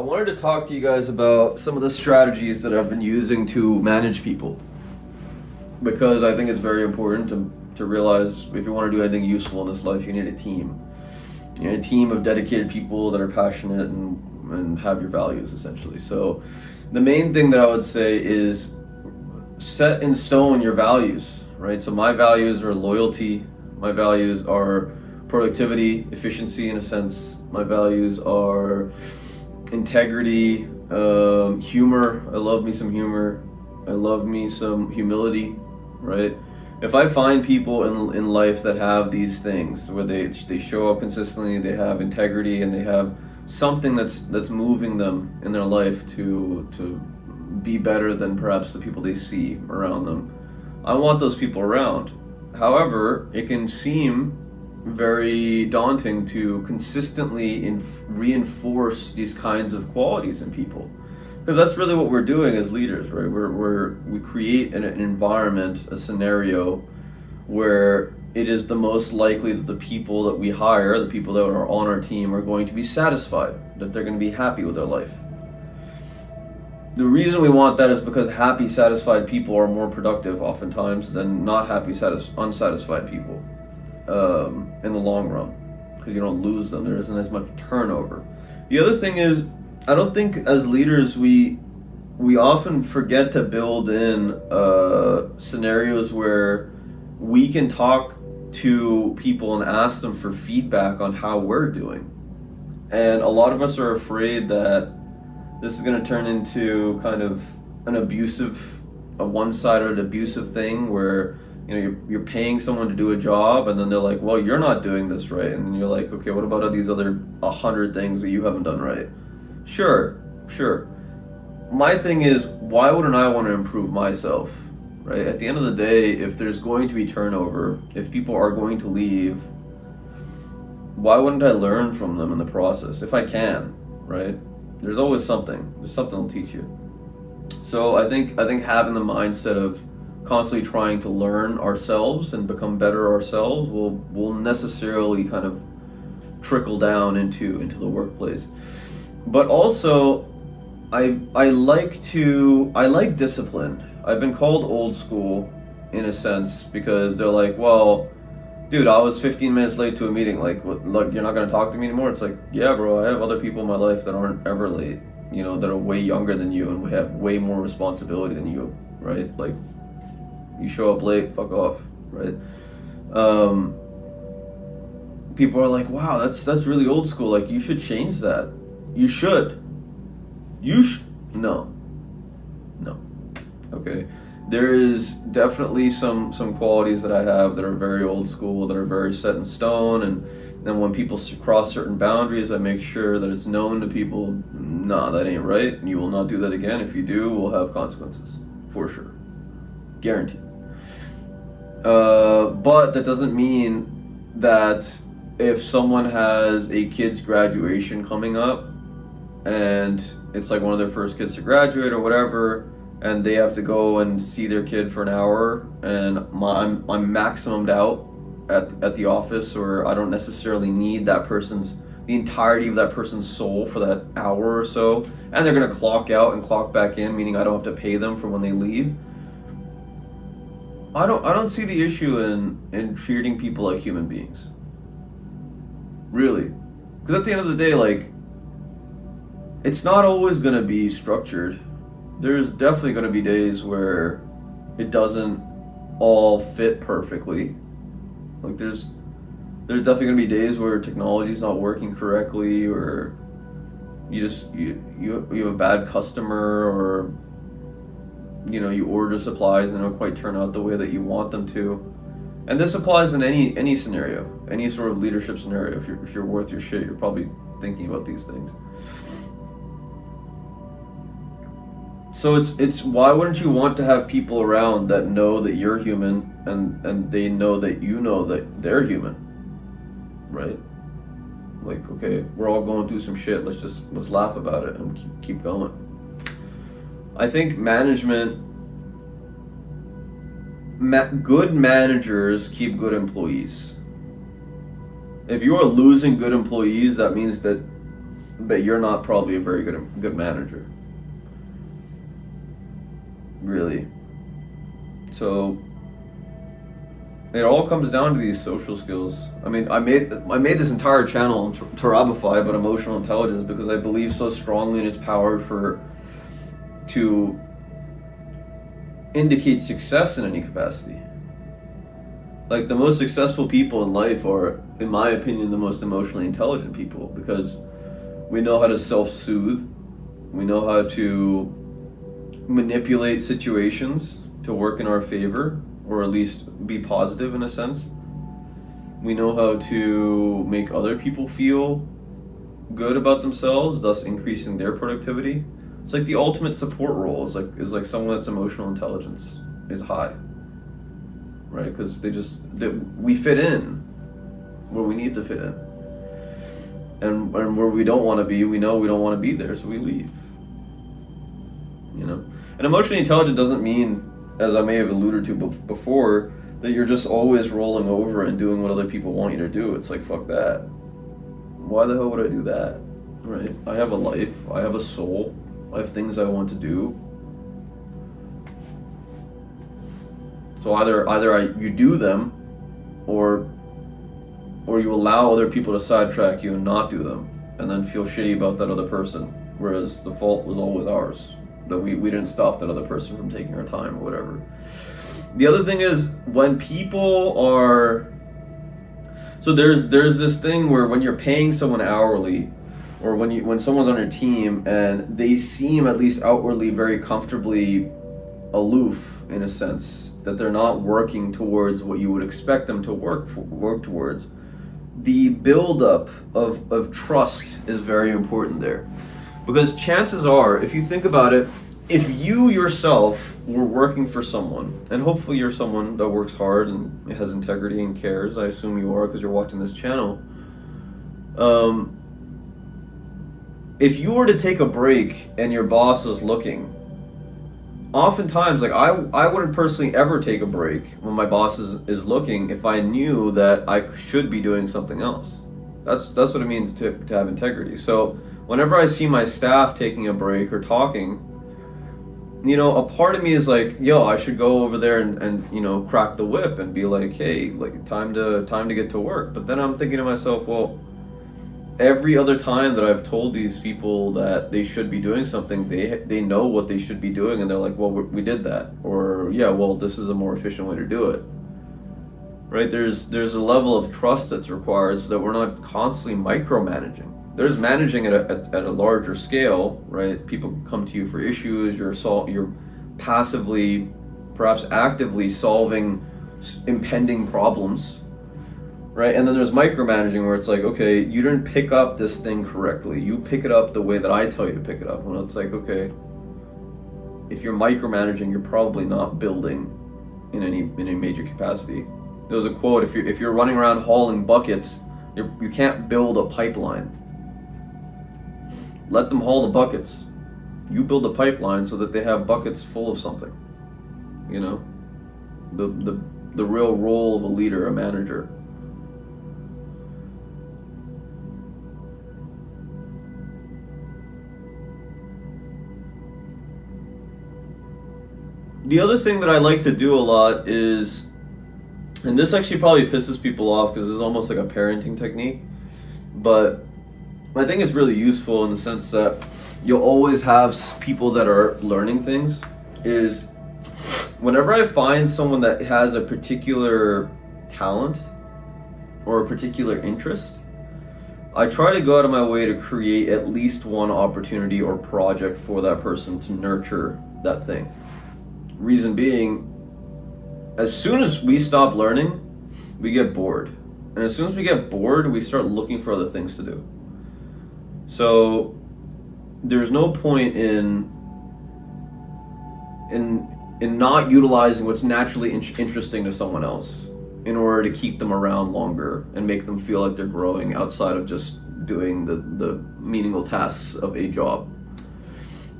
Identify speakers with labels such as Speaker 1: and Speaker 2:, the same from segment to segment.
Speaker 1: wanted to talk to you guys about some of the strategies that I've been using to manage people, because I think it's very important to realize if you want to do anything useful in this life, you need a team. You need a team of dedicated people that are passionate and have your values, essentially. So the main thing that I would say is set in stone your values, right? So my values are loyalty, my values are productivity, efficiency in a sense, my values are integrity, humor. I love me some humor. I love me some humility, right? If I find people in life that have these things, where they show up consistently, they have integrity, and they have something that's moving them in their life to be better than perhaps the people they see around them, I want those people around. However, it can seem very daunting to consistently reinforce these kinds of qualities in people, because that's really what we're doing as leaders, right? We create an environment, a scenario where it is the most likely that the people that we hire, the people that are on our team, are going to be satisfied, that they're going to be happy with their life. The reason we want that is because happy, satisfied people are more productive oftentimes than not happy, unsatisfied people. In the long run, because you don't lose them. There isn't as much turnover. The other thing is, I don't think as leaders we often forget to build in scenarios where we can talk to people and ask them for feedback on how we're doing. And a lot of us are afraid that this is going to turn into kind of a one-sided abusive thing where you're paying someone to do a job, and then they're like, well, you're not doing this right. And you're like, okay, what about these other 100 things that you haven't done right? Sure. My thing is, why wouldn't I want to improve myself, right? At the end of the day, if there's going to be turnover, if people are going to leave, why wouldn't I learn from them in the process? If I can, right? There's always something. There's something that'll teach you. So I think having the mindset of constantly trying to learn ourselves and become better ourselves will necessarily kind of trickle down into the workplace. But also, I like discipline. I've been called old school in a sense, because they're like, well, dude, I was 15 minutes late to a meeting. Like, you're not gonna talk to me anymore? It's like, yeah, bro, I have other people in my life that aren't ever late. That are way younger than you and we have way more responsibility than you, right? Like, you show up late, fuck off, right? People are like, wow, that's really old school. Like, you should change that. You should. No. Okay. There is definitely some qualities that I have that are very old school, that are very set in stone, and then when people cross certain boundaries, I make sure that it's known to people, nah, that ain't right, and you will not do that again. If you do, we'll have consequences, for sure. Guaranteed. But that doesn't mean that if someone has a kid's graduation coming up and it's like one of their first kids to graduate or whatever, and they have to go and see their kid for an hour, and I'm maximumed out at the office, or I don't necessarily need the entirety of that person's soul for that hour or so, and they're gonna clock out and clock back in, meaning I don't have to pay them for when they leave. I don't see the issue in treating people like human beings. Really. Because at the end of the day, like, it's not always going to be structured. There's definitely going to be days where it doesn't all fit perfectly. Like, there's definitely going to be days where technology's not working correctly, or you have a bad customer, or you order supplies and they don't quite turn out the way that you want them to. And this applies in any scenario, any sort of leadership scenario. If you're worth your shit, you're probably thinking about these things. So it's why wouldn't you want to have people around that know that you're human, and they know that you know that they're human, right? Like, okay, we're all going through some shit. Let's laugh about it and keep going. I think good managers keep good employees. If you are losing good employees, that means that but you're not probably a very good manager. Really. So it all comes down to these social skills. I mean, I made this entire channel to Rabify about emotional intelligence because I believe so strongly in its power to indicate success in any capacity. Like, the most successful people in life are, in my opinion, the most emotionally intelligent people, because we know how to self-soothe, we know how to manipulate situations to work in our favor, or at least be positive in a sense. We know how to make other people feel good about themselves, thus increasing their productivity. It's like the ultimate support role is like someone that's emotional intelligence is high, right? Because we fit in where we need to fit in, and where we don't want to be, we know we don't want to be there, so we leave. You know, and emotionally intelligent doesn't mean, as I may have alluded to before, that you're just always rolling over and doing what other people want you to do. It's like, fuck that. Why the hell would I do that? Right? I have a life, I have a soul, I have things I want to do. So either you do them, or you allow other people to sidetrack you and not do them, and then feel shitty about that other person, whereas the fault was always ours, that we didn't stop that other person from taking our time or whatever. The other thing is, when people are, so there's this thing where when you're paying someone hourly, or when someone's on your team and they seem at least outwardly very comfortably aloof, in a sense, that they're not working towards what you would expect them to work towards, the buildup of trust is very important there. Because chances are, if you think about it, if you yourself were working for someone, and hopefully you're someone that works hard and has integrity and cares, I assume you are because you're watching this channel, if you were to take a break and your boss is looking, oftentimes, like, I wouldn't personally ever take a break when my boss is looking if I knew that I should be doing something else. That's what it means to have integrity. So whenever I see my staff taking a break or talking, you know, a part of me is like, yo, I should go over there and you know, crack the whip and be like, hey, like, time to get to work. But then I'm thinking to myself, well, every other time that I've told these people that they should be doing something, they know what they should be doing, and they're like, well, we did that, or yeah, well, this is a more efficient way to do it. Right? There's a level of trust that's required so that we're not constantly micromanaging. There's managing at a larger scale, right? People come to you for issues, you're passively, perhaps actively solving impending problems, right? And then there's micromanaging where it's like, okay, you didn't pick up this thing correctly. You pick it up the way that I tell you to pick it up. Well, it's like, okay, if you're micromanaging, you're probably not building in any major capacity. There was a quote: if you're running around hauling buckets, you can't build a pipeline. Let them haul the buckets. You build a pipeline so that they have buckets full of something. You know, the real role of a leader, a manager. The other thing that I like to do a lot is, and this actually probably pisses people off because it's almost like a parenting technique, but I think it's really useful in the sense that you'll always have people that are learning things, is whenever I find someone that has a particular talent or a particular interest, I try to go out of my way to create at least one opportunity or project for that person to nurture that thing. Reason being, as soon as we stop learning, we get bored. And as soon as we get bored, we start looking for other things to do. So there's no point in not utilizing what's naturally interesting to someone else in order to keep them around longer and make them feel like they're growing outside of just doing the menial tasks of a job.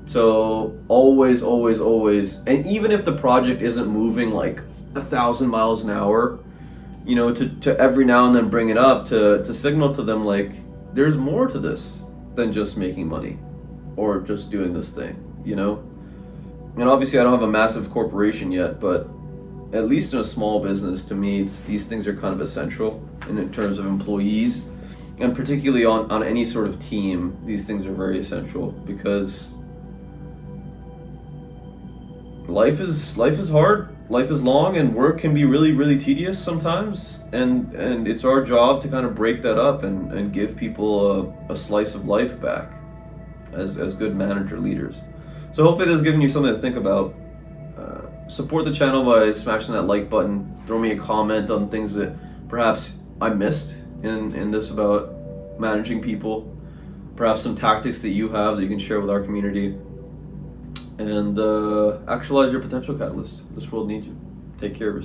Speaker 1: So always, and even if the project isn't moving like 1,000 miles an hour, you know, to every now and then bring it up to signal to them like, there's more to this. than just making money or just doing this thing, you know? And obviously I don't have a massive corporation yet, but at least in a small business, to me, these things are kind of essential in terms of employees, and particularly on any sort of team, these things are very essential, because life is hard, life is long, and work can be really, really tedious sometimes, and it's our job to kind of break that up and give people a slice of life back as good manager leaders. So hopefully this has given you something to think about. Support the channel by smashing that like button. Throw me a comment on things that perhaps I missed in this about managing people. Perhaps some tactics that you have that you can share with our community. And actualize your potential catalyst. This world needs you. Take care of yourself.